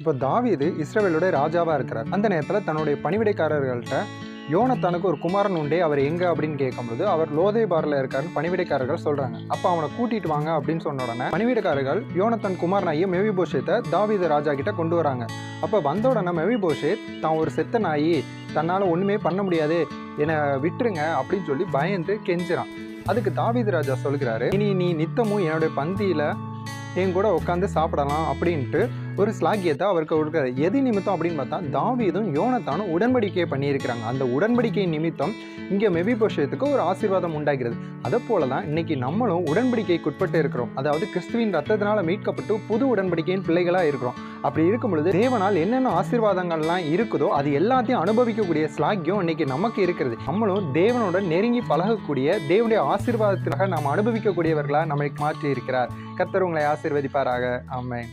இப்போ தாவீது இஸ்ரவேலுடைய ராஜாவா இருக்கிறார். அந்த நேரத்தில் தன்னுடைய பணிவிடைக்காரர்கள்ட்ட யோனத்தானுக்கு ஒரு குமாரன் உண்டே, அவர் எங்க அப்படின்னு கேட்கும்போது அவர் லோதேபாரில் இருக்காருன்னு பணிவிடைக்காரர்கள் சொல்றாங்க. அப்போ அவனை கூட்டிட்டு வாங்க அப்படின்னு சொன்ன உடனே பணிவிடைக்காரர்கள் யோனத்தான் குமாரனாகிய மெவிபோஷேத்தை தாவீது ராஜா கிட்ட கொண்டு வராங்க. அப்போ வந்த உடனே மெவிபோஷேத் தான் ஒரு செத்த நாயி, தன்னால் ஒன்றுமே பண்ண முடியாது, என்னை விட்டுருங்க அப்படின்னு சொல்லி பயந்து கெஞ்சுறான். அதுக்கு தாவீது ராஜா சொல்கிறாரு, இனி நீ நித்தமும் என்னுடைய பந்தியில் என் கூட உட்காந்து சாப்பிடலாம் அப்படின்ட்டு ஒரு ஸ்லாக்கியத்தை அவருக்கு கொடுக்குறாரு. எது நிமித்தம் அப்படின்னு பார்த்தா தாவீதும் யோனத்தானும் உடன்படிக்கையை பண்ணியிருக்கிறாங்க. அந்த உடன்படிக்கை நிமித்தம் இங்கே மெவிபோஷேத்துக்கு ஒரு ஆசீர்வாதம் உண்டாகிறது. அதை போல தான் இன்னைக்கு நம்மளும் உடன்படிக்கைக்கு உட்பட்டு இருக்கிறோம். அதாவது கிறிஸ்துவின் ரத்தத்தினால மீட்கப்பட்டு புது உடன்படிக்கையின் பிள்ளைகளாக இருக்கிறோம். அப்படி இருக்கும் பொழுது தேவனால் என்னென்ன ஆசீர்வாதங்கள்லாம் இருக்குதோ அது எல்லாத்தையும் அனுபவிக்கக்கூடிய ஸ்லாக்கியம் இன்னைக்கு நமக்கு இருக்கிறது. நம்மளும் தேவனோட நெருங்கி பழகக்கூடிய தேவனுடைய ஆசீர்வாதத்திற்காக நாம் அனுபவிக்கக்கூடியவர்களாக நம்மை மாற்றி இருக்கிறார். கர்த்தர் உங்களை ஆசீர்வதிப்பாராக. ஆமென்.